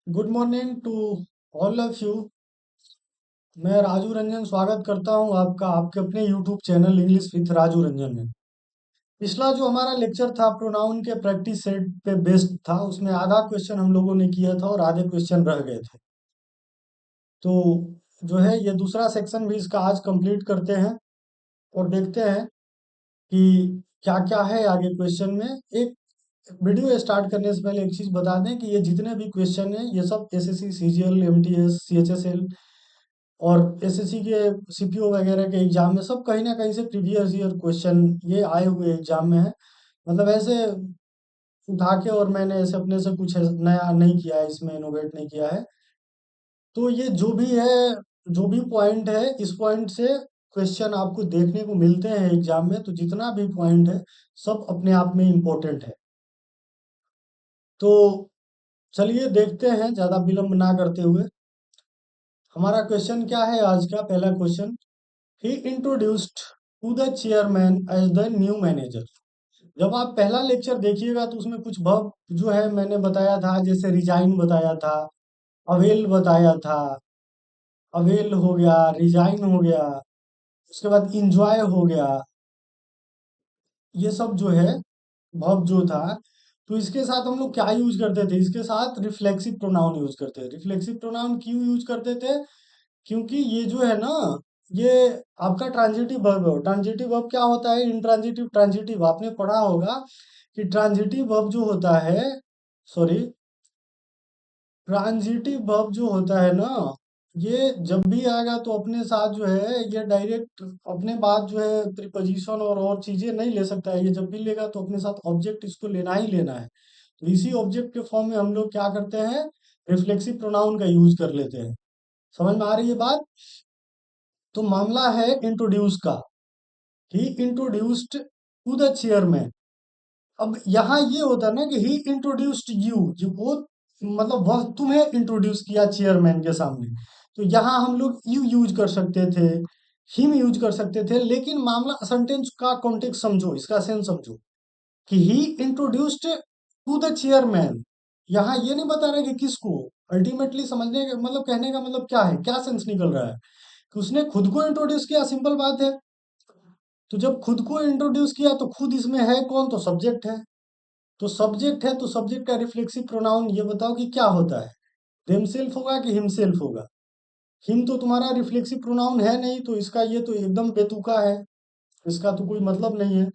Good morning to all of you. मैं राजू रंजन स्वागत करता हूं आपका आपके अपने YouTube channel English with Raju Ranjan में। पिछला जो हमारा लेक्चर था प्रोनाउन के प्रैक्टिस सेट पे बेस्ड था, उसमें आधा क्वेश्चन हम लोगों ने किया था और आधे क्वेश्चन रह गए थे। तो जो है ये दूसरा सेक्शन भी इसका आज कंप्लीट करते हैं और देखते हैं कि क्या क्या है आगे क्वेश्चन में। एक वीडियो स्टार्ट करने से पहले एक चीज बता दें कि ये जितने भी क्वेश्चन हैं ये सब एसएससी, सीजीएल, एमटीएस, सीएचएसएल और एसएससी के सीपीओ वगैरह के एग्जाम में सब कहीं ना कहीं से प्रीवियस ईयर क्वेश्चन ये आए हुए एग्जाम में है। मतलब ऐसे उठा के और मैंने ऐसे अपने से कुछ नया नहीं किया है, इसमें इनोवेट नहीं किया है। तो ये जो भी है, जो भी पॉइंट है, इस पॉइंट से क्वेश्चन आपको देखने को मिलते हैं एग्जाम में। तो जितना भी पॉइंट है सब अपने आप में इम्पोर्टेंट है। तो चलिए देखते हैं ज्यादा विलंब ना करते हुए। हमारा क्वेश्चन क्या है आज का पहला question. He introduced to the chairman as the new manager. जब आप पहला लेक्चर देखिएगा तो उसमें कुछ वर्ब जो है मैंने बताया था, जैसे रिजाइन बताया था, अवेल बताया था, अवेल हो गया, रिजाइन हो गया, उसके बाद इंजॉय हो गया। ये सब जो है वर्ब जो था, तो इसके साथ हम लोग क्या यूज करते थे, इसके साथ रिफ्लेक्सिव प्रोनाउन यूज करते थे। रिफ्लेक्सिव प्रोनाउन क्यों यूज करते थे? क्योंकि ये जो है ना, ये आपका ट्रांजिटिव वर्ब है। ट्रांजिटिव वर्ब क्या होता है? इंट्रांजिटिव, ट्रांजिटिव आपने पढ़ा होगा कि ट्रांजिटिव वर्ब जो होता है, सॉरी, ट्रांजिटिव वर्ब जो होता है ना, ये जब भी आएगा तो अपने साथ जो है ये डायरेक्ट अपने बाद जो है प्रीपोजिशन और चीजें नहीं ले सकता है। ये जब भी लेगा तो अपने साथ ऑब्जेक्ट इसको लेना ही लेना है। तो इसी ऑब्जेक्ट के फॉर्म में हम लोग क्या करते हैं, रिफ्लेक्सिव प्रोनाउन का यूज कर लेते हैं। समझ में आ रही है बात? तो मामला है इंट्रोड्यूस का। ही इंट्रोड्यूस्ड टू द चेयरमैन। अब यहाँ ये होता है ना कि ही इंट्रोड्यूस्ड यू, जो वो मतलब वह तुम्हें इंट्रोड्यूस किया चेयरमैन के सामने। तो यहाँ हम लोग यू यूज कर सकते थे, हिम यूज कर सकते थे, लेकिन मामला सेंटेंस का कॉन्टेक्स्ट समझो, इसका सेंस समझो कि ही इंट्रोड्यूस्ड टू द चेयरमैन। यहाँ ये नहीं बता रहे कि किसको। अल्टीमेटली समझने का मतलब, कहने का मतलब क्या है, क्या सेंस निकल रहा है कि उसने खुद को इंट्रोड्यूस किया, सिंपल बात है। तो जब खुद को इंट्रोड्यूस किया तो खुद इसमें है कौन? तो सब्जेक्ट है। तो सब्जेक्ट है तो सब्जेक्ट का रिफ्लेक्सिव प्रोनाउन ये बताओ कि क्या होता है? देमसेल्फ होगा कि हिमसेल्फ होगा? हिम तो तुम्हारा रिफ्लेक्सिव प्रोनाउन है नहीं, तो इसका ये तो एकदम बेतुका है, इसका तो कोई मतलब नहीं है।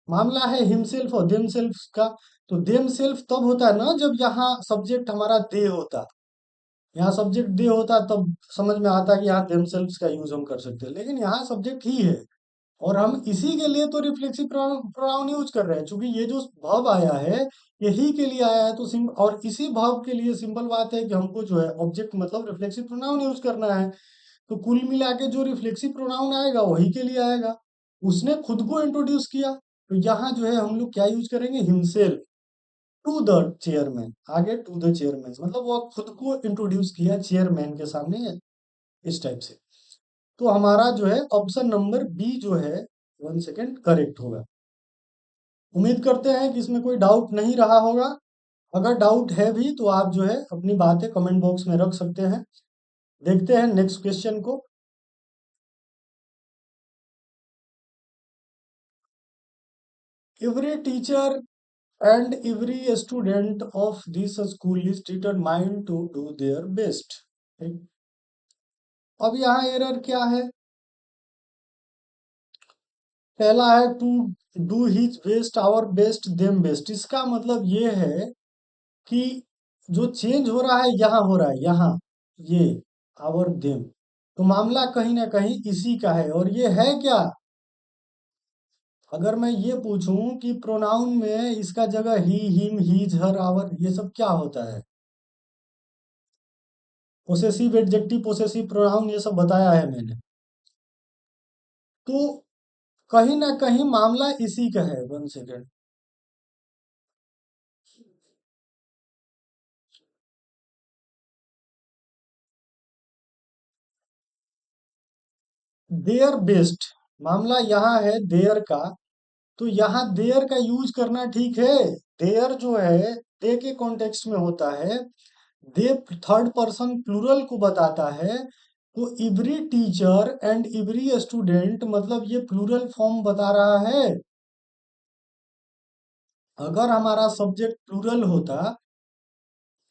मामला है हिमसेल्फ और देमसेल्फ का। तो देमसेल्फ तब होता है ना जब यहाँ सब्जेक्ट हमारा दे होता। यहाँ सब्जेक्ट दे होता तब समझ में आता कि यहाँ देमसेल्फ का यूज हम कर सकते हैं, लेकिन यहाँ सब्जेक्ट ही है और हम इसी के लिए तो रिफ्लेक्सिव प्रोनाउन यूज कर रहे हैं। क्योंकि ये जो वर्ब आया है यही के लिए आया है, तो सिंपल, और इसी वर्ब के लिए सिंपल बात है कि हमको जो है ऑब्जेक्ट मतलब रिफ्लेक्सिव प्रोनाउन यूज करना है। तो कुल मिला के जो रिफ्लेक्सिव प्रोनाउन आएगा वही के लिए आएगा। उसने खुद को इंट्रोड्यूस किया, तो यहाँ जो है हम लोग क्या यूज करेंगे? Himself to the chairman. आगे टू द चेयरमैन मतलब वो खुद को इंट्रोड्यूस किया चेयरमैन के सामने, इस टाइप से। तो हमारा जो है ऑप्शन नंबर बी जो है, वन सेकेंड, करेक्ट होगा। उम्मीद करते हैं कि इसमें कोई डाउट नहीं रहा होगा। अगर डाउट है भी तो आप जो है अपनी बातें कमेंट बॉक्स में रख सकते हैं। देखते हैं नेक्स्ट क्वेश्चन को। Every teacher and every student of this school is determined to do their best. अब यहाँ एरर क्या है? पहला है to do his best, our best, them best. इसका मतलब ये है कि जो चेंज हो रहा है यहाँ हो रहा है, यहाँ ये आवर देम। तो मामला कहीं ना कहीं इसी का है, और ये है क्या? अगर मैं ये पूछूं कि प्रोनाउन में इसका जगह ही, हिम, हीज, हर, आवर, ये सब क्या होता है? पोसेसिव एडजेक्टिव, पोसेसिव प्रोनाउन, ये सब बताया है मैंने। तो कहीं ना कहीं मामला इसी का है। One second. देयर बेस्ट, मामला यहाँ है देयर का। तो यहाँ देयर का यूज करना ठीक है। देयर जो है दे के कॉन्टेक्स्ट में होता है। दे थर्ड पर्सन प्लूरल को बताता है, तो every teacher and every student मतलब ये प्लूरल फॉर्म बता रहा है। अगर हमारा सब्जेक्ट प्लूरल होता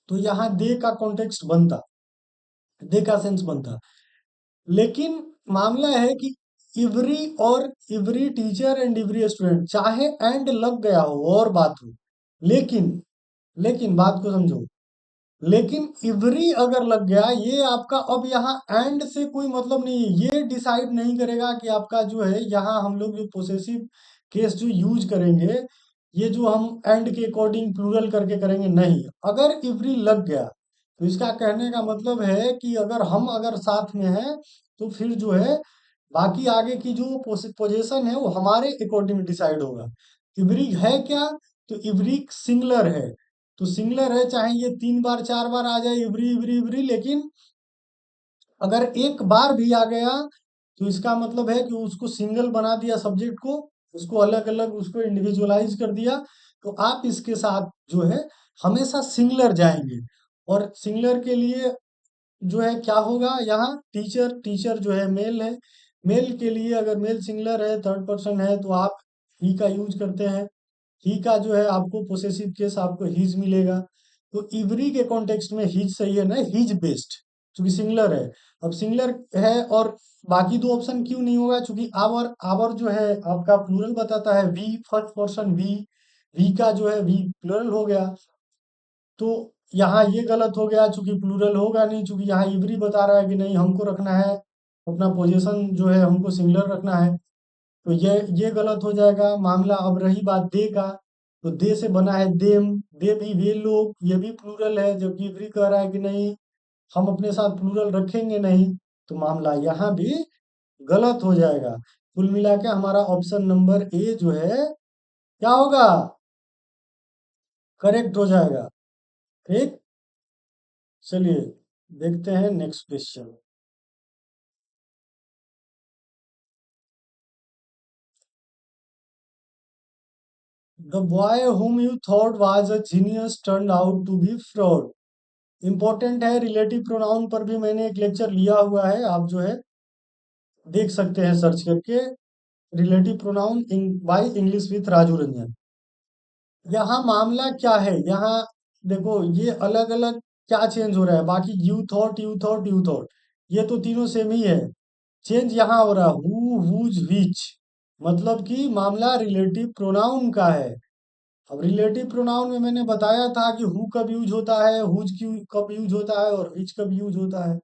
तो यहाँ दे का कॉन्टेक्स्ट बनता, दे का सेंस बनता। लेकिन मामला है कि एवरी और every teacher and every student, चाहे एंड लग गया हो और बात हो, लेकिन लेकिन बात को समझो, लेकिन इवरी अगर लग गया, ये आपका अब यहाँ एंड से कोई मतलब नहीं है। ये डिसाइड नहीं करेगा कि आपका जो है, यहाँ हम लोग जो पोसेसिव केस जो यूज करेंगे, ये जो हम एंड के अकॉर्डिंग प्लूरल करके करेंगे, नहीं। अगर इवरी लग गया तो इसका कहने का मतलब है कि अगर हम अगर साथ में हैं तो फिर जो है बाकी आगे की जो पोजीशन है वो हमारे अकॉर्डिंग डिसाइड होगा। इवरी है क्या? तो इवरी सिंगलर है, तो सिंगलर है, चाहे ये 3 बार 4 बार आ जाए इवरी इवरी इवरी, लेकिन अगर एक बार भी आ गया तो इसका मतलब है कि उसको सिंगल बना दिया सब्जेक्ट को, उसको अलग अलग उसको इंडिविजुअलाइज कर दिया। तो आप इसके साथ जो है हमेशा सिंगलर जाएंगे। और सिंगलर के लिए जो है क्या होगा, यहाँ टीचर, टीचर जो है मेल है, मेल के लिए अगर मेल सिंगलर है, थर्ड पर्सन है, तो आप ही का यूज करते हैं। ही का जो है आपको पोसेसिव केस आपको हीज मिलेगा। तो इवरी के कॉन्टेक्स्ट में हीज सही है ना, हीज बेस्ट, क्योंकि सिंगलर है। अब सिंगलर है और बाकी दो ऑप्शन क्यों नहीं होगा, क्योंकि आवर, आवर जो है आपका प्लूरल बताता है, we first person we, we का जो है वी प्लूरल हो गया। तो यहाँ ये गलत हो गया, चूंकि प्लूरल होगा नहीं, चूंकि यहाँ इवरी बता रहा है कि नहीं हमको रखना है अपना पोजीशन जो है हमको सिंगलर रखना है। तो ये गलत हो जाएगा मामला। अब रही बात दे का, तो दे से बना है देम, दे भी वे लोग, ये भी प्लूरल है, जबकि इवरी कह रहा है कि नहीं हम अपने साथ प्लूरल रखेंगे नहीं। तो मामला यहाँ भी गलत हो जाएगा। कुल मिला के हमारा ऑप्शन नंबर ए जो है क्या होगा, करेक्ट हो जाएगा। ठीक, चलिए देखते हैं next question. The boy whom you thought was a genius turned out to be fraud। Important है, रिलेटिव प्रोनाउन पर भी मैंने एक लेक्चर लिया हुआ है, आप जो है देख सकते हैं सर्च करके, relative pronoun by English with Raju Ranjan. यहाँ मामला क्या है, यहाँ देखो ये अलग अलग क्या चेंज हो रहा है, बाकी you thought you thought you thought ये तो तीनों सेम ही है। चेंज यहाँ हो रहा है हु हुज विच, मतलब कि मामला रिलेटिव प्रोनाउन का है। अब रिलेटिव प्रोनाउन में मैंने बताया था कि हु कब यूज होता है, हुज क्यों कब यूज होता है और विच कब यूज होता है।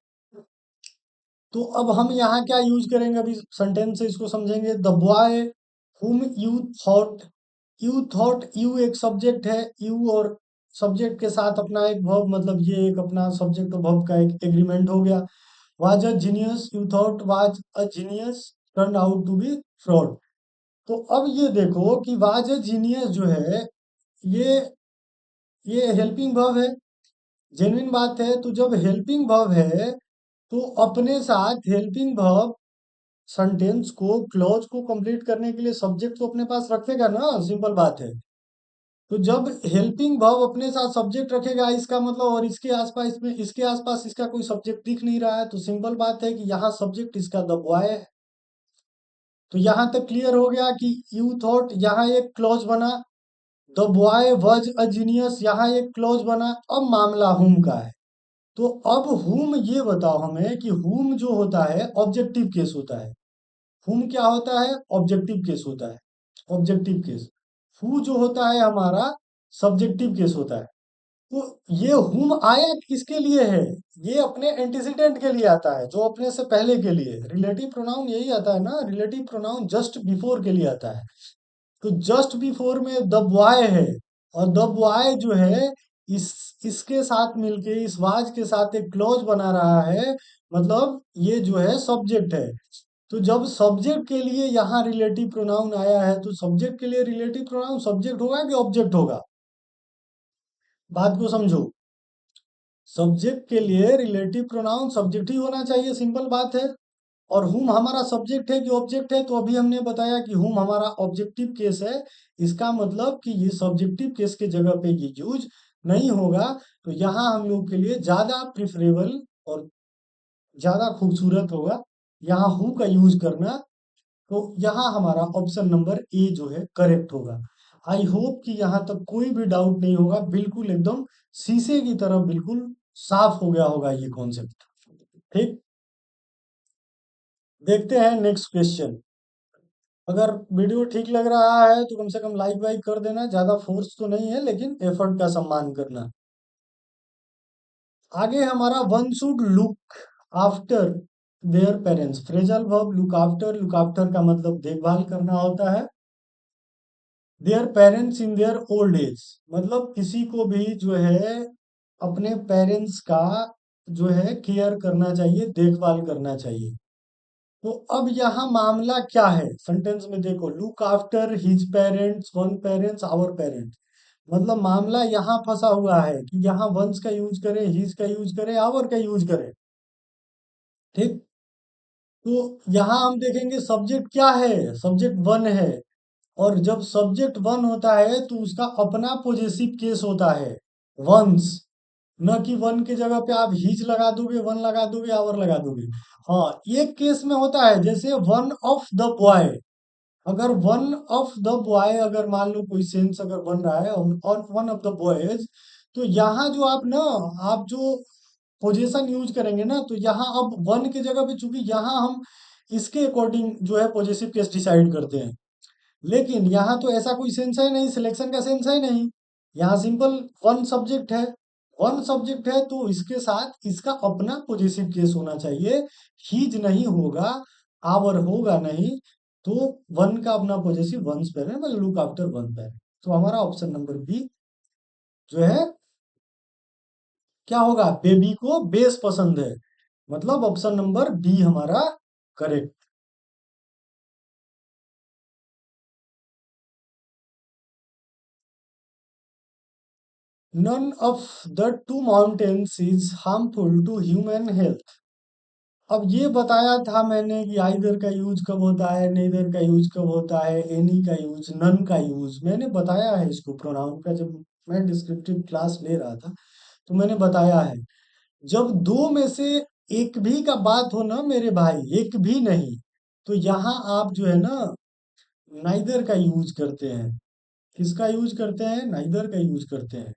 तो अब हम यहाँ क्या यूज करेंगे, अभी सेंटेंस से इसको समझेंगे। The boy whom you thought, you thought, you एक सब्जेक्ट है, यू और सब्जेक्ट के साथ अपना एक वर्ब, मतलब ये एक अपना सब्जेक्ट और वर्ब का एक एग्रीमेंट हो गया। Was a genius, you thought was a genius turn out to be fraud. तो अब ये देखो कि वाज अ जीनियस जो है, ये ये हेल्पिंग वर्ब है, जेन्युइन बात है। तो जब हेल्पिंग वर्ब है तो अपने साथ हेल्पिंग वर्ब सेंटेंस को, क्लॉज को कंप्लीट करने के लिए सब्जेक्ट तो अपने पास रखेगा ना, सिंपल बात है। तो जब हेल्पिंग वर्ब अपने साथ सब्जेक्ट रखेगा, इसका मतलब, और इसके आसपास, इसमें इसके आसपास इसका कोई सब्जेक्ट दिख नहीं रहा है, तो सिंपल बात है कि यहाँ सब्जेक्ट इसका द बॉय है। तो यहाँ तक क्लियर हो गया कि यू थॉट यहाँ एक क्लॉज बना, the boy was a genius यहाँ एक क्लॉज बना। अब मामला हुम का है। तो अब हुम ये बताओ हमें कि हुम जो होता है ऑब्जेक्टिव केस होता है। हुम क्या होता है, ऑब्जेक्टिव केस होता है, ऑब्जेक्टिव केस। हु जो होता है हमारा सब्जेक्टिव केस होता है। तो ये हुम आया किसके लिए है, ये अपने एंटीसीडेंट के लिए आता है, जो अपने से पहले के लिए। रिलेटिव प्रोनाउन यही आता है ना, रिलेटिव प्रोनाउन जस्ट बिफोर के लिए आता है। तो जस्ट बिफोर में द बॉय है, और द बॉय जो है इस इसके साथ मिलके इस वाज के साथ एक क्लॉज बना रहा है, मतलब ये जो है सब्जेक्ट है। तो जब सब्जेक्ट के लिए यहाँ रिलेटिव प्रोनाउन आया है, तो सब्जेक्ट के लिए रिलेटिव प्रोनाउन सब्जेक्ट होगा कि ऑब्जेक्ट होगा, बात को समझो। सब्जेक्ट के लिए रिलेटिव प्रोनाउन सब्जेक्ट ही होना चाहिए, सिंपल बात है। और हुम हमारा सब्जेक्ट है कि ऑब्जेक्ट है, तो अभी हमने बताया कि हुम हमारा ऑब्जेक्टिव केस है। इसका मतलब कि ये सब्जेक्टिव केस के जगह पे ये यूज नहीं होगा, तो यहाँ हम लोग के लिए ज्यादा प्रिफरेबल और ज्यादा खूबसूरत होगा यहाँ हु का यूज करना। तो यहाँ हमारा ऑप्शन नंबर ए जो है करेक्ट होगा। आई होप कि यहाँ तक कोई भी डाउट नहीं होगा, बिल्कुल एकदम शीशे की तरह बिल्कुल साफ हो गया होगा ये कॉन्सेप्ट। ठीक, देखते हैं नेक्स्ट क्वेश्चन। अगर वीडियो ठीक लग रहा है तो कम से कम लाइक वाइक कर देना, ज्यादा फोर्स तो नहीं है लेकिन एफर्ट का सम्मान करना। आगे हमारा one should look after their parents, phrasal verb look after, look after का मतलब देखभाल करना होता है। Their parents in their old age, मतलब किसी को भी जो है अपने पेरेंट्स का जो है केयर करना चाहिए, देखभाल करना चाहिए। तो अब यहाँ मामला क्या है सेंटेंस में देखो, look after his parents, one parents, our parents. मतलब मामला यहाँ फंसा हुआ है कि यहाँ वंस का यूज करें, हिज का यूज करें, आवर का यूज करें। ठीक, तो यहाँ हम देखेंगे सब्जेक्ट क्या है, सब्जेक्ट वन है। और जब सब्जेक्ट वन होता है तो उसका अपना पॉजेसिव केस होता है, वंस। न कि वन की जगह पे आप हिज लगा दोगे, वन लगा दोगे, आवर लगा दोगे। हाँ, एक केस में होता है जैसे वन ऑफ द बॉय। अगर वन ऑफ द बॉय, अगर मान लो कोई सेंस अगर बन रहा है और वन ऑफ द बॉयज, तो यहाँ जो आप ना, आप जो पोजीशन यूज करेंगे ना, तो यहाँ अब वन की जगह पे चूंकि यहाँ हम इसके अकॉर्डिंग जो है पॉजिटिव केस डिसाइड करते हैं। लेकिन यहाँ तो ऐसा कोई सेंस है नहीं, सिलेक्शन का सेंस है नहीं। यहाँ सिंपल वन सब्जेक्ट है, वन सब्जेक्ट है तो इसके साथ इसका अपना पॉजिटिव केस होना चाहिए। हीज नहीं होगा, आवर होगा नहीं, तो वन का अपना पॉजिटिव वंस पेरेंट, मतलब लुक आफ्टर वन पेरेंट। तो हमारा ऑप्शन नंबर बी जो है क्या होगा, बेबी को बेस पसंद है, मतलब ऑप्शन नंबर बी हमारा correct. None of the two mountains is harmful to human health. अब ये बताया था मैंने कि आइदर का यूज कब होता है, नेदर का यूज कब होता है, एनी का यूज, नन का यूज मैंने बताया है इसको प्रोनाउन का, जब मैं डिस्क्रिप्टिव क्लास ले रहा था तो मैंने बताया है। जब दो में से एक भी का बात हो ना मेरे भाई, एक भी नहीं, तो यहाँ आप जो है ना नाइदर का यूज करते हैं। किसका यूज करते हैं, नाइदर का यूज करते हैं।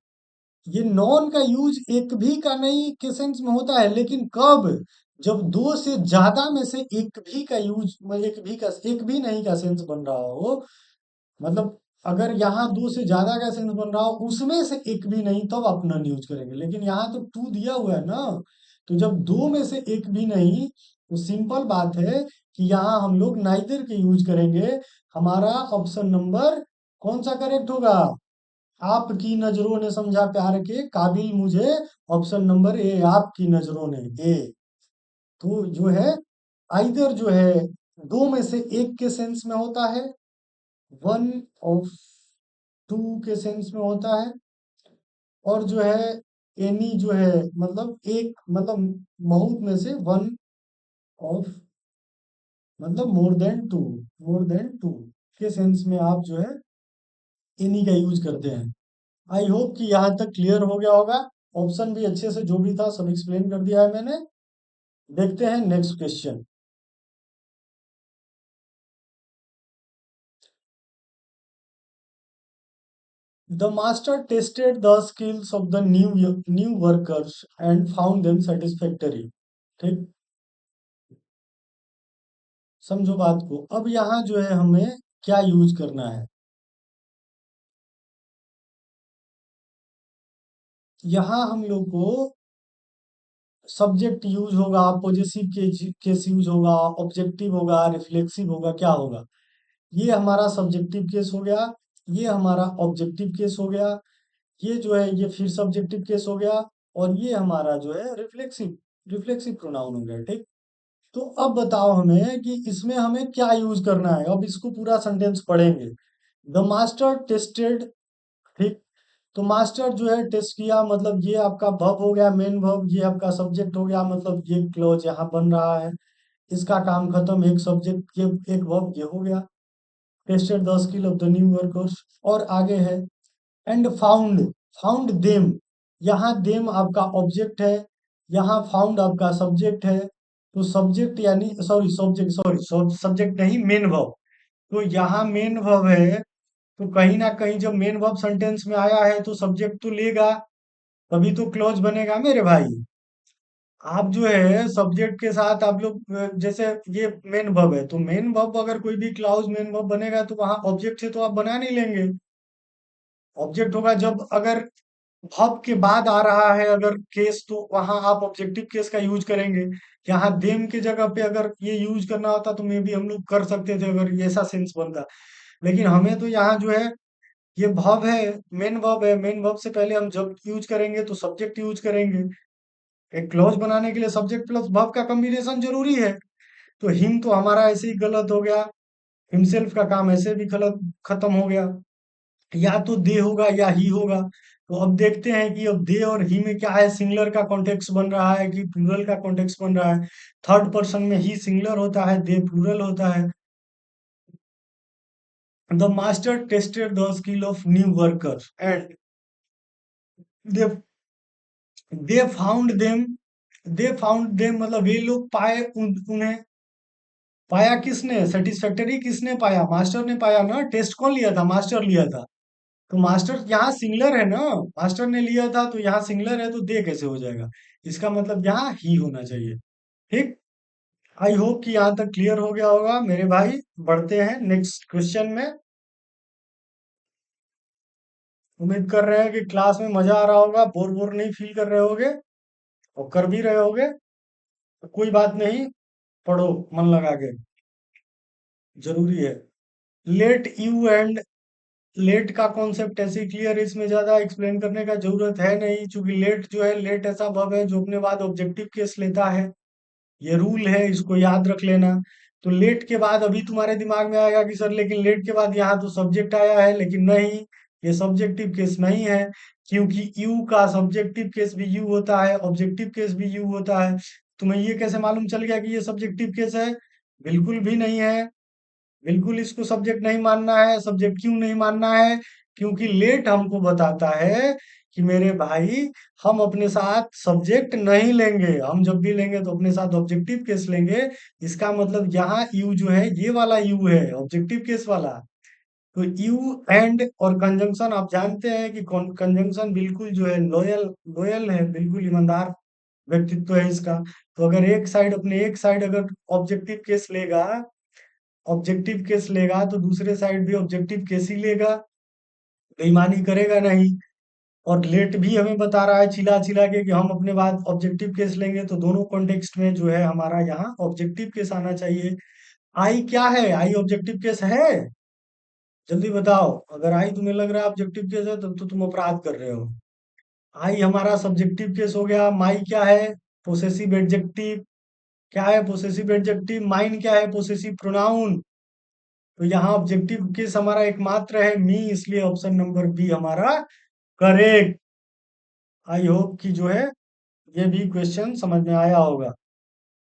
ये नॉन का यूज एक भी का नहीं के सेंस में होता है, लेकिन कब, जब दो से ज्यादा में से एक भी का यूज, एक भी का, एक भी नहीं का सेंस बन रहा हो, मतलब अगर यहाँ दो से ज्यादा का सेंस बन रहा हो उसमें से एक भी नहीं, तब आप नन यूज करेंगे। लेकिन यहाँ तो टू दिया हुआ है ना, तो जब दो में से एक भी नहीं, तो सिंपल बात है कि यहाँ हम लोग नाइदर के यूज करेंगे। हमारा ऑप्शन नंबर कौन सा करेक्ट होगा, आपकी नजरों ने समझा प्यार के काबिल मुझे, ऑप्शन नंबर ए, आपकी नजरों ने, ए। तो जो है आइदर जो है दो में से एक के सेंस में होता है, वन ऑफ टू के सेंस में होता है, और जो है एनी जो है मतलब एक, मतलब बहुत में से वन ऑफ, मतलब मोर देन टू के सेंस में आप जो है एनी का यूज करते हैं। आई होप कि यहाँ तक क्लियर हो गया होगा। ऑप्शन भी अच्छे से जो भी था सब एक्सप्लेन कर दिया है मैंने। देखते हैं next question. The master tested the skills of the new workers and found them satisfactory. ठीक, समझो बात को। अब यहाँ जो है हमें क्या यूज करना है, यहाँ हम लोग को सब्जेक्ट यूज होगा, पॉजेसिव केस यूज होगा, ऑब्जेक्टिव होगा, रिफ्लेक्सिव होगा, क्या होगा। ये हमारा सब्जेक्टिव केस हो गया, ये हमारा ऑब्जेक्टिव केस हो गया, ये जो है ये फिर सब्जेक्टिव केस हो गया, और ये हमारा जो है रिफ्लेक्सिव रिफ्लेक्सिव प्रोनाउन हो गया। ठीक, तो अब बताओ हमें कि इसमें हमें क्या यूज करना है। अब इसको पूरा सेंटेंस पढ़ेंगे। द मास्टर टेस्टेड, ठीक, तो मास्टर जो है टेस्ट किया, मतलब ये आपका वर्ब हो गया, मेन वर्ब, ये आपका सब्जेक्ट हो गया, मतलब ये क्लॉज यहाँ बन रहा है। इसका काम खत्म, एक सब्जेक्ट, ये एक वर्ब, ये हो गया। Tested the skill of the new workers, और आगे है एंड फाउंड। फाउंड देम, यहाँ देम आपका ऑब्जेक्ट है, यहाँ फाउंड आपका सब्जेक्ट है। तो सब्जेक्ट यानी सॉरी सब्जेक्ट सॉरी सब्जेक्ट नहीं मेन वर्ब। तो यहाँ मेन वर्ब है, तो कहीं ना कहीं जब मेन वर्ब सेंटेंस में आया है तो सब्जेक्ट तो लेगा, तभी तो क्लॉज बनेगा मेरे भाई। आप जो है सब्जेक्ट के साथ आप लोग जैसे ये मेन वर्ब है, तो मेन वर्ब अगर कोई भी क्लाउज मेन वर्ब बनेगा तो वहां ऑब्जेक्ट से तो आप बना नहीं लेंगे। ऑब्जेक्ट होगा जब अगर वर्ब के बाद आ रहा है अगर केस, तो वहां आप ऑब्जेक्टिव केस का यूज करेंगे। यहाँ देम की जगह पे अगर ये यूज करना होता तो मे भी हम लोग कर सकते थे अगर ये ऐसा सेंस बनता। लेकिन हमें तो यहाँ जो है ये वर्ब है, मेन वर्ब है, मेन वर्ब से पहले हम जब यूज करेंगे तो सब्जेक्ट यूज करेंगे। एक क्लॉज बनाने के लिए सब्जेक्ट प्लस वर्ब का कॉम्बिनेशन जरूरी है। तो हिम तो हमारा ऐसे ही गलत हो गया, हिमसेल्फ का काम ऐसे भी गलत खत्म हो गया। या तो दे होगा या ही होगा। तो अब देखते हैं कि अब दे और ही में क्या है, सिंगुलर का कॉन्टेक्स्ट बन रहा है कि प्लूरल का कॉन्टेक्स्ट बन रहा है। थर्ड पर्सन में ही सिंगुलर होता है, दे प्लूरल होता है। The master tested the skill of new worker and they they found them, they found them मतलब वे लोग पाए उन्हें। पाया किसने, सेटिस्फैक्टरी किसने पाया, मास्टर ने पाया ना। टेस्ट कौन लिया था, मास्टर लिया था। तो मास्टर यहाँ सिंगुलर है ना, मास्टर ने लिया था तो यहाँ सिंगुलर है तो दे कैसे हो जाएगा। इसका मतलब यहाँ ही होना चाहिए। ठीक। आई होप कि यहाँ तक क्लियर हो गया होगा मेरे भाई। बढ़ते हैं नेक्स्ट क्वेश्चन में। उम्मीद कर रहे हैं कि क्लास में मजा आ रहा होगा, बोर बोर नहीं फील कर रहे होगे, और कर भी रहे होगे तो कोई बात नहीं, पढ़ो मन लगा के, जरूरी है। लेट यू एंड लेट का कॉन्सेप्ट ऐसे क्लियर है, इसमें ज्यादा एक्सप्लेन करने का जरूरत है नहीं, क्योंकि लेट जो है, लेट ऐसा वर्ब है जो अपने बाद ऑब्जेक्टिव केस लेता है। ये रूल है, इसको याद रख लेना। तो लेट के बाद अभी तुम्हारे दिमाग में आएगा कि सर लेकिन लेट के बाद यहाँ तो सब्जेक्ट आया है, लेकिन नहीं, ये सब्जेक्टिव केस नहीं है। क्योंकि यू का सब्जेक्टिव केस भी यू होता है, ऑब्जेक्टिव केस भी यू होता है। तुम्हें ये कैसे मालूम चल गया कि ये सब्जेक्टिव केस है? बिल्कुल भी नहीं है। बिल्कुल इसको सब्जेक्ट नहीं मानना है। सब्जेक्ट क्यों नहीं मानना है? क्योंकि लेट हमको बताता है कि मेरे भाई हम अपने साथ सब्जेक्ट नहीं लेंगे, हम जब भी लेंगे तो अपने साथ ऑब्जेक्टिव केस लेंगे। इसका मतलब यहाँ यू जो है ये वाला यू है, ऑब्जेक्टिव केस वाला। तो यू एंड और कंजंक्शन आप जानते हैं कि कंजंक्शन बिल्कुल जो है लॉयल, लॉयल है, बिल्कुल ईमानदार व्यक्तित्व है इसका। तो अगर एक साइड अपने एक साइड अगर ऑब्जेक्टिव केस लेगा, ऑब्जेक्टिव केस लेगा तो दूसरे साइड भी ऑब्जेक्टिव केस ही लेगा, बेईमानी करेगा नहीं। और लेट भी हमें बता रहा है चिल्ला चिल्ला के कि हम अपने बाद ऑब्जेक्टिव केस लेंगे, तो दोनों कॉन्टेक्स्ट में जो है हमारा यहाँ ऑब्जेक्टिव केस आना चाहिए। आई क्या है, आई ऑब्जेक्टिव केस है? जल्दी बताओ। अगर आई तुम्हें लग रहा है ऑब्जेक्टिव केस है तब तो तुम अपराध कर रहे हो। आई हमारा सब्जेक्टिव केस हो गया। माई क्या है, पोसेसिव एडजेक्टिव। क्या है पोसेसिव एडजेक्टिव? माइन क्या है, पोसेसिव प्रोनाउन। तो यहाँ ऑब्जेक्टिव केस हमारा एकमात्र है मी, इसलिए ऑप्शन नंबर बी हमारा करेक्ट। आई होप कि जो है ये भी क्वेश्चन समझ में आया होगा।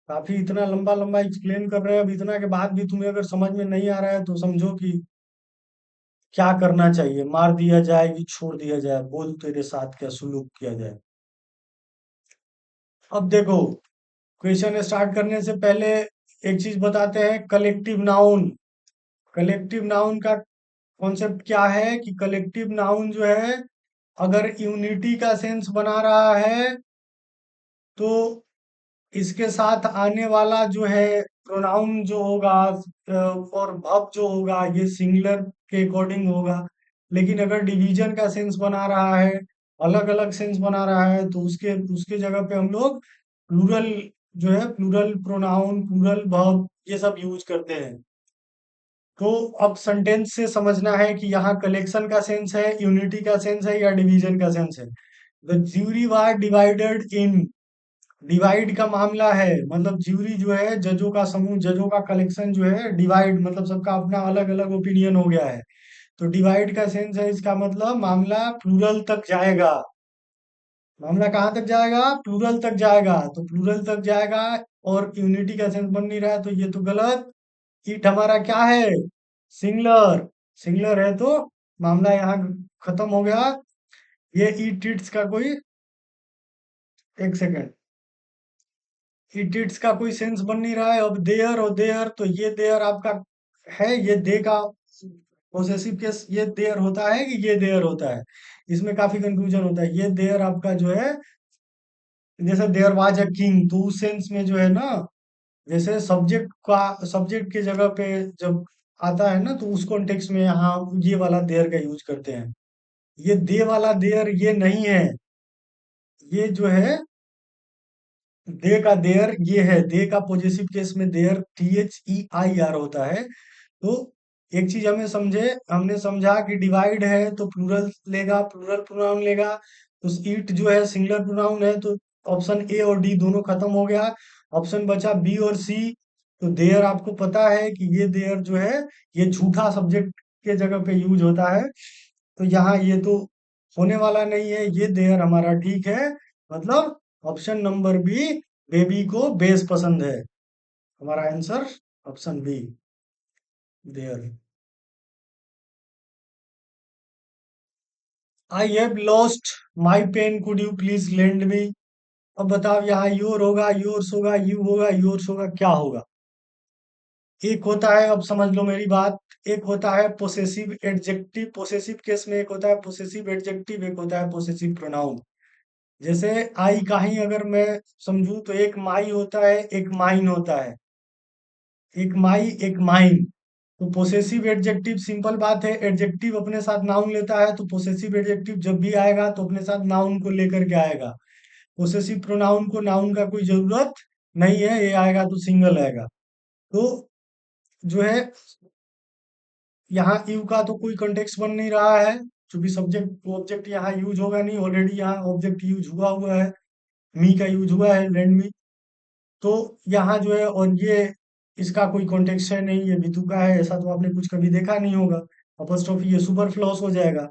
काफी इतना लंबा लंबा एक्सप्लेन कर रहे हैं, अब इतना के बाद भी तुम्हें अगर समझ में नहीं आ रहा है तो समझो कि क्या करना चाहिए, मार दिया जाए कि छोड़ दिया जाए, बोल तेरे साथ क्या सुलूक किया जाए। अब देखो, क्वेश्चन स्टार्ट करने से पहले एक चीज बताते हैं, कलेक्टिव नाउन। कलेक्टिव नाउन का कॉन्सेप्ट क्या है कि कलेक्टिव नाउन जो है अगर यूनिटी का सेंस बना रहा है तो इसके साथ आने वाला जो है प्रोनाउन जो होगा और वर्ब जो होगा ये सिंगुलर के अकॉर्डिंग होगा। लेकिन अगर डिवीजन का सेंस बना रहा है, अलग अलग सेंस बना रहा है, तो उसके उसके जगह पे हम लोग प्लूरल जो है, प्लूरल प्रोनाउन, प्लूरल वर्ब ये सब यूज करते हैं। तो अब सेंटेंस से समझना है कि यहाँ कलेक्शन का सेंस है, यूनिटी का सेंस है या डिवीजन का सेंस है। The jury war divided in, divide का मामला है, मतलब ज्यूरी जो है जजों का समूह, जजों का कलेक्शन जो है, डिवाइड मतलब सबका अपना अलग अलग ओपिनियन हो गया है। तो डिवाइड का सेंस है, इसका मतलब मामला प्लूरल तक जाएगा। मामला कहाँ तक जाएगा, प्लूरल तक जाएगा। तो प्लूरल तक जाएगा और यूनिटी का सेंस बन नहीं रहा है तो ये तो गलत। इट हमारा क्या है, सिंगुलर। सिंगुलर है तो मामला यहाँ खत्म हो गया। ये ईट इट्स का कोई, एक सेकेंड, ईट इट्स का कोई सेंस बन नहीं रहा है। अब देयर और देयर, तो ये देयर आपका है, ये दे का पोसेसिव केस ये देयर होता है कि ये देयर होता है, इसमें काफी कंफ्यूजन होता है। ये देयर आपका जो है, जैसे देयर वाज अ किंग, तो उस सेंस में जो है ना, जैसे सब्जेक्ट का, सब्जेक्ट की जगह पे जब आता है ना, तो उस कॉन्टेक्स्ट में यहाँ ये वाला देयर का यूज करते हैं। ये दे वाला देयर ये नहीं है, ये जो है दे का देयर ये है। दे का पॉजिटिव केस में देयर THEIR होता है। तो एक चीज हमें समझे, हमने समझा कि डिवाइड है तो प्लूरल लेगा, प्लूरल प्रोनाउन लेगा। तो ईट जो है सिंगुलर प्रोनाउन है, तो ऑप्शन ए और डी दोनों खत्म हो गया। ऑप्शन बचा बी और सी। तो देयर आपको पता है कि ये देयर जो है, ये झूठा सब्जेक्ट के जगह पे यूज होता है। तो यहाँ ये तो होने वाला नहीं है, ये देयर हमारा ठीक है। मतलब ऑप्शन नंबर बी, बेबी को बेस पसंद है। हमारा answer option B, there. I have lost my pen, could you please lend me. अब बताओ, यहाँ योर होगा, योर्स होगा, यू होगा, योर्स होगा, क्या होगा? एक होता है, अब समझ लो मेरी बात, एक होता है पोसेसिव एडजेक्टिव, पोसेसिव केस में एक होता है पोसेसिव एडजेक्टिव, एक होता है पोसेसिव प्रोनाउन। जैसे आई का ही अगर मैं समझूं, तो एक माई होता है, एक माइन होता है। एक माई, एक माइन। तो पोसेसिव एडजेक्टिव, सिंपल बात है, एडजेक्टिव अपने साथ नाउन लेता है, तो पोसेसिव एडजेक्टिव जब भी आएगा तो अपने साथ नाउन को लेकर के आएगा। पोसेसिव प्रोनाउन को नाउन का कोई जरूरत नहीं है, ये आएगा तो सिंगल आएगा। तो जो है, यहाँ यू का तो कोई कंटेक्स्ट बन नहीं रहा है, क्योंकि सब्जेक्ट ऑब्जेक्ट यहाँ यूज होगा नहीं, ऑलरेडी यहाँ ऑब्जेक्ट यूज हुआ हुआ है, मी का यूज हुआ है, लैंड मी। तो यहाँ जो है, और ये इसका कोई कॉन्टेक्स्ट है नहीं, ये बितु का है, ऐसा तो आपने कुछ कभी देखा नहीं होगा। अपॉस्ट्रोफी ये सुपर फ्लॉस हो जाएगा।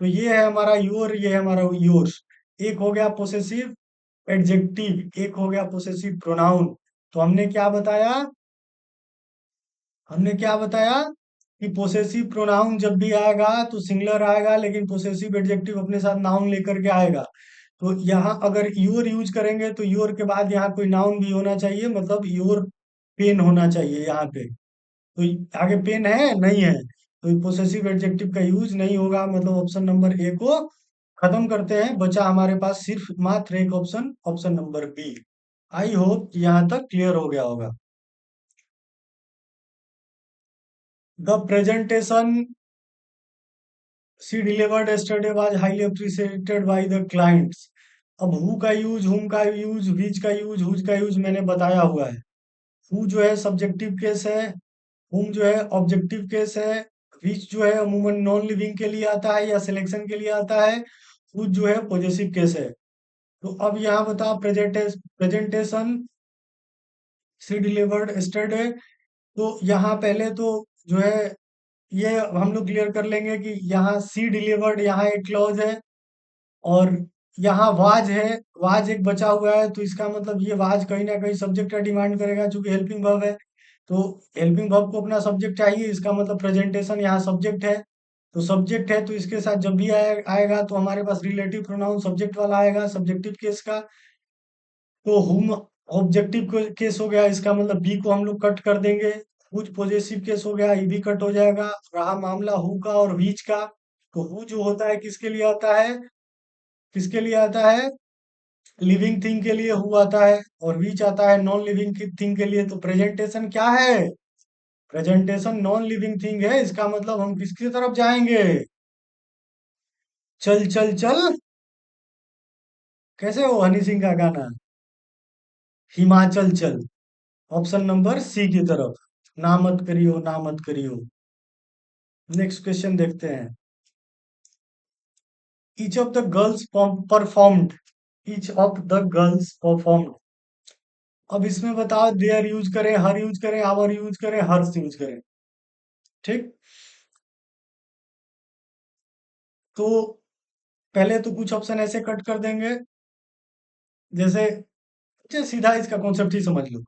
तो ये है हमारा योर, ये है हमारा योर्स। एक हो गया पोसेसिव एडजेक्टिव, एक हो गया पोसेसिव प्रोनाउन। तो हमने क्या बताया कि पोसेसिव प्रोनाउन जब भी आएगा तो सिंगुलर आएगा, लेकिन पोसेसिव एडजेक्टिव अपने साथ नाउन लेकर के आएगा। तो यहाँ अगर योर यूज करेंगे तो योर के बाद यहाँ कोई नाउन भी होना चाहिए, मतलब योर पेन होना चाहिए यहाँ पे। तो आगे पेन है नहीं है, तो पोसेसिव एडजेक्टिव का यूज नहीं होगा, मतलब ऑप्शन नंबर ए को खत्म करते हैं। बचा हमारे पास सिर्फ मात्र एक option, option number B. I hope यहाँ तक क्लियर हो गया होगा। The presentation she delivered yesterday was highly appreciated by the clients। अब हु का यूज, हुम का यूज, विच का यूज, हुज का यूज मैंने बताया हुआ है। हु जो है सब्जेक्टिव केस है, हुम जो है ऑब्जेक्टिव केस है, विच जो है अमूमन नॉन लिविंग के लिए आता है या सिलेक्शन के लिए आता है, हुज जो है पॉजेसिव केस है। तो अब यहाँ बताओ, प्रेजेंटेशन शी डिलीवर्ड yesterday, तो यहाँ पहले तो जो है ये हम लोग क्लियर कर लेंगे कि यहाँ सी डिलीवर्ड यहाँ एक क्लॉज है, और यहाँ वाज है, वाज एक बचा हुआ है, तो इसका मतलब ये वाज कहीं ना कहीं सब्जेक्ट का डिमांड करेगा, चूंकि हेल्पिंग वर्ब है। तो हेल्पिंग वर्ब को अपना सब्जेक्ट चाहिए, इसका मतलब प्रेजेंटेशन यहाँ सब्जेक्ट है। तो सब्जेक्ट है, तो इसके साथ जब भी आएगा तो हमारे पास रिलेटिव प्रोनाउन सब्जेक्ट वाला आएगा, सब्जेक्टिव केस का। तो हुम ऑब्जेक्टिव केस हो गया, इसका मतलब बी को हम लोग कट कर देंगे। हुज पॉजेसिव केस हो गया, ये भी कट हो जाएगा। रहा मामला हु का और व्हिच का, तो हु जो होता है किसके लिए आता है, किसके लिए आता है, लिविंग थिंग के लिए हु आता है, और व्हिच आता है नॉन लिविंग थिंग के लिए। तो प्रेजेंटेशन क्या है, प्रेजेंटेशन नॉन लिविंग थिंग है, इसका मतलब हम किसकी तरफ जाएंगे, चल चल चल, कैसे हो हनी सिंह का गाना, हिमाचल चल। ऑप्शन नंबर सी की तरफ, ना मत करियो, ना मत करियो। नेक्स्ट क्वेश्चन देखते हैं। Each of the girls performed, each of the girls performed. अब इसमें बताओ, देयर यूज करें, हर यूज करें, आवर यूज करें, हर्ष यूज करें। ठीक। तो पहले तो कुछ ऑप्शन ऐसे कट कर देंगे, जैसे जैसे सीधा इसका कॉन्सेप्ट ही समझ लो।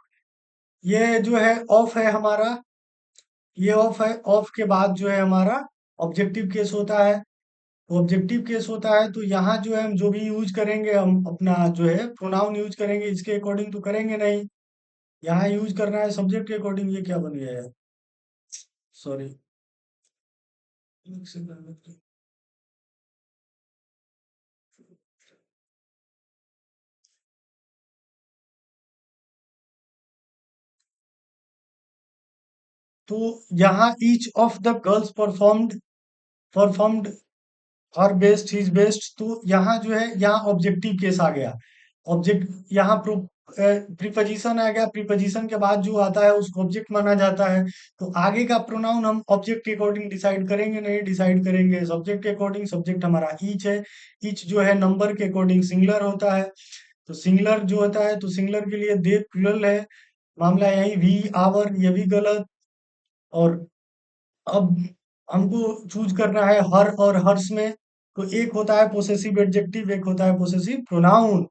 ये जो है ऑफ है हमारा, ये ऑफ है, ऑफ के बाद जो है हमारा ऑब्जेक्टिव केस होता है। ऑब्जेक्टिव केस होता है तो यहाँ जो है हम जो भी यूज करेंगे, हम अपना जो है प्रोनाउन यूज करेंगे, इसके अकॉर्डिंग तो करेंगे नहीं। यहाँ यूज करना है सब्जेक्ट के अकॉर्डिंग। ये क्या बन गया है, सॉरी। तो यहाँ each of the girls performed her best his best, तो यहाँ जो है यहाँ ऑब्जेक्टिव केस आ गया। ऑब्जेक्ट यहाँ प्रीपोजिशन आ गया, प्रीपोजिशन के बाद जो आता है उसको ऑब्जेक्ट माना जाता है। तो आगे का प्रोनाउन हम ऑब्जेक्ट के अकॉर्डिंग डिसाइड करेंगे नहीं, डिसाइड करेंगे सब्जेक्ट के अकॉर्डिंग। सब्जेक्ट हमारा ईच है। ईच जो है नंबर के अकॉर्डिंग सिंगुलर होता है। तो सिंगुलर जो होता है तो सिंगुलर के लिए दे प्लुरल है। मामला यही वी आवर, ये भी गलत। और अब हमको चूज करना है हर और हर्ष में। तो एक होता है पोसेसिव एडजेक्टिव, एक होता है पोसेसिव प्रोनाउन।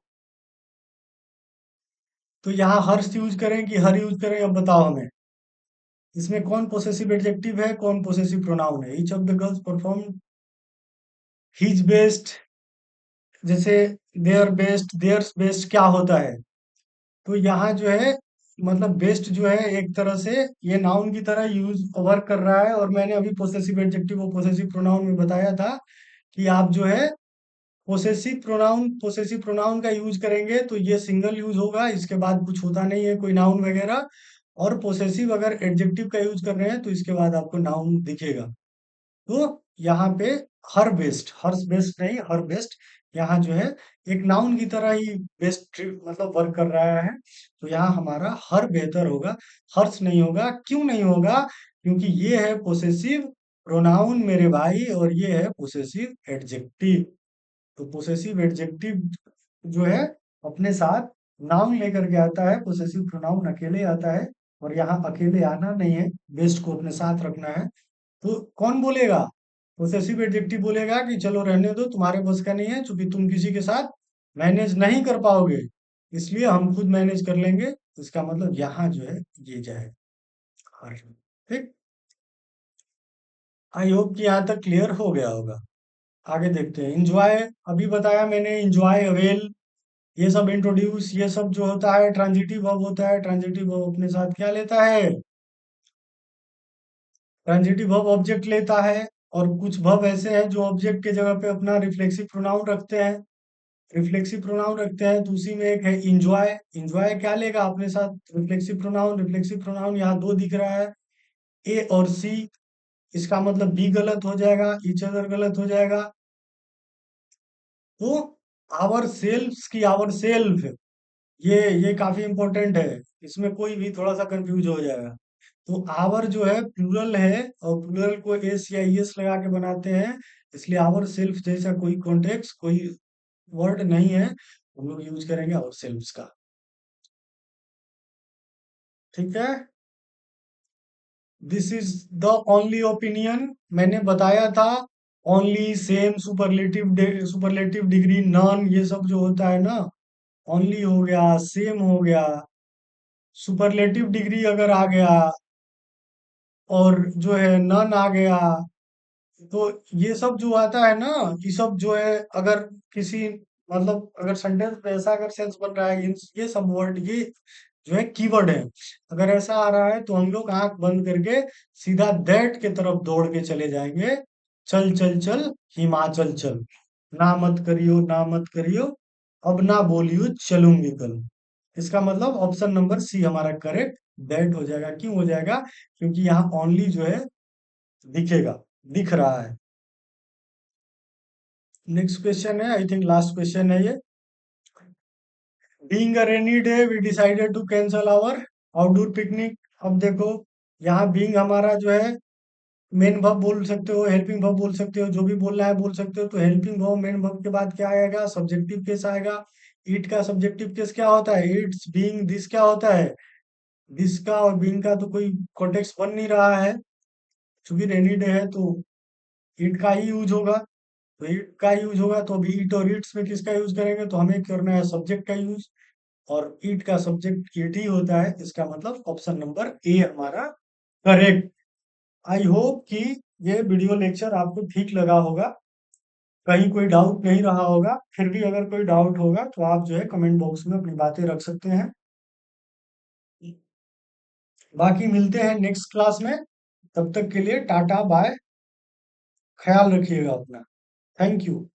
तो यहाँ हर्ष यूज करें कि हर यूज करें, अब बताओ हमें इसमें कौन पोसेसिव एडजेक्टिव है, कौन पोसेसिव प्रोनाउन है। Each of the girls perform his best, जैसे देयर बेस्ट, देयर्स बेस्ट क्या होता है। तो यहाँ जो है मतलब बेस्ट जो है एक तरह से ये नाउन की तरह यूज वर्क कर रहा है। और मैंने अभी पोसेसिव एडजेक्टिव और पोसेसिव प्रोनाउन में बताया था कि आप जो है पोसेसिव प्रोनाउन का यूज करेंगे तो ये सिंगल यूज होगा, इसके बाद कुछ होता नहीं है कोई नाउन वगैरह। और पोसेसिव अगर एडजेक्टिव का यूज कर रहे हैं तो इसके बाद आपको नाउन दिखेगा। तो यहाँ पे हर बेस्ट, हर्ष बेस्ट नहीं, हर बेस्ट यहाँ जो है एक नाउन की तरह ही बेस्ट मतलब वर्क कर रहा है। तो यहाँ हमारा हर बेहतर होगा, हर्ष नहीं होगा। क्यों नहीं होगा? क्योंकि ये है पोसेसिव प्रोनाउन मेरे भाई, और ये है पोसेसिव एडजेक्टिव। तो पोसेसिव एडजेक्टिव जो है अपने साथ नाउन लेकर के आता है, पोसेसिव प्रोनाउन अकेले आता है। और यहाँ अकेले आना नहीं है, बेस्ट को अपने साथ रखना है। तो कौन बोलेगा? पोसेसिव एडजेक्टिव बोलेगा कि चलो रहने दो, तुम्हारे बस का नहीं है, क्योंकि तुम किसी के साथ मैनेज नहीं कर पाओगे, इसलिए हम खुद मैनेज कर लेंगे। इसका मतलब यहाँ जो है ये जाए हर। ठीक। आई होप कि यहाँ तक क्लियर हो गया होगा। आगे देखते हैं। इंजॉय, अभी बताया मैंने, इंजॉय, अवेल, ये सब इंट्रोड्यूस, ये सब जो होता है ट्रांजिटिव वर्ब होता है। ट्रांजिटिव वर्ब अपने साथ क्या लेता है? ट्रांजिटिव वर्ब ऑब्जेक्ट लेता है। और कुछ वर्ब ऐसे हैं जो ऑब्जेक्ट के जगह पे अपना रिफ्लेक्सिव प्रोनाउन रखते हैं। रिफ्लेक्सिव प्रोनाउन रखते हैं तो उसी में एक है इंजॉय। इंजॉय क्या लेगा अपने साथ? Reflexive pronoun. रिफ्लेक्सिव प्रोनाउन यहाँ दो दिख रहा है, ए और सी। इसका मतलब बी गलत हो जाएगा, ईच अदर गलत हो जाएगा। तो आवर सेल्फ की आवर सेल्फ, ये काफी इंपॉर्टेंट है। इसमें कोई भी थोड़ा सा कंफ्यूज हो जाएगा। तो आवर जो है प्लूरल है, और प्लूरल को एस या ईएस लगा के बनाते हैं। इसलिए आवर सेल्फ जैसा कोई कॉन्टेक्स्ट, कोई वर्ड नहीं है, हम लोग यूज करेंगे आवर सेल्फ का। ठीक है। This is the only opinion, मैंने बताया था। Only, same, superlative degree, non, ये सब जो होता है ना, ओनली हो गया, सेम हो गया, सुपरलेटिव डिग्री अगर आ गया, और जो है नन आ गया, तो ये सब जो आता है ना, ये सब जो है अगर किसी मतलब अगर सेंटेंस में ऐसा अगर सेंस बन रहा है, ये सब वर्ड ये जो है कीवर्ड है। अगर ऐसा आ रहा है तो हम लोग आंख बंद करके सीधा दैट के तरफ दौड़ के चले जाएंगे। चल चल चल हिमाचल चल, ना मत करियो, ना मत करियो, अब ना बोलियो चलूंगी कल। इसका मतलब ऑप्शन नंबर सी हमारा करेक्ट दैट हो जाएगा। क्यों हो जाएगा? क्योंकि यहाँ ओनली जो है दिखेगा, दिख रहा है। नेक्स्ट क्वेश्चन है, आई थिंक लास्ट क्वेश्चन है ये। Being a rainy day we decided to cancel our outdoor picnic. अब देखो, यहाँ बीइंग हमारा जो है मेन वर्ब बोल सकते हो, हेल्पिंग वर्ब बोल सकते हो, जो भी बोलना है बोल सकते हो। तो हेल्पिंग वर्ब मेन वर्ब के बाद क्या आएगा? सब्जेक्टिव केस आएगा। इट का सब्जेक्टिव केस क्या होता है? इट्स, बीइंग, दिस क्या होता है? दिस का और बीइंग का तो कोई कॉन्टेक्स्ट बन नहीं रहा है। क्योंकि रेनी डे है तो इट का ही यूज होगा। तो इट का यूज होगा तो अभी इट और इट्स में किसका यूज करेंगे? तो हमें करना है सब्जेक्ट का यूज। और इट का सब्जेक्ट इट ही होता है। इसका मतलब ऑप्शन नंबर ए हमारा करेक्ट। आई होप कि ये वीडियो लेक्चर आपको ठीक लगा होगा। कहीं कोई डाउट नहीं रहा होगा। फिर भी अगर कोई डाउट होगा तो आप जो है कमेंट बॉक्स में अपनी बातें रख सकते हैं। बाकी मिलते हैं नेक्स्ट क्लास में। तब तक के लिए टाटा बाय। ख्याल रखिएगा अपना। Thank you.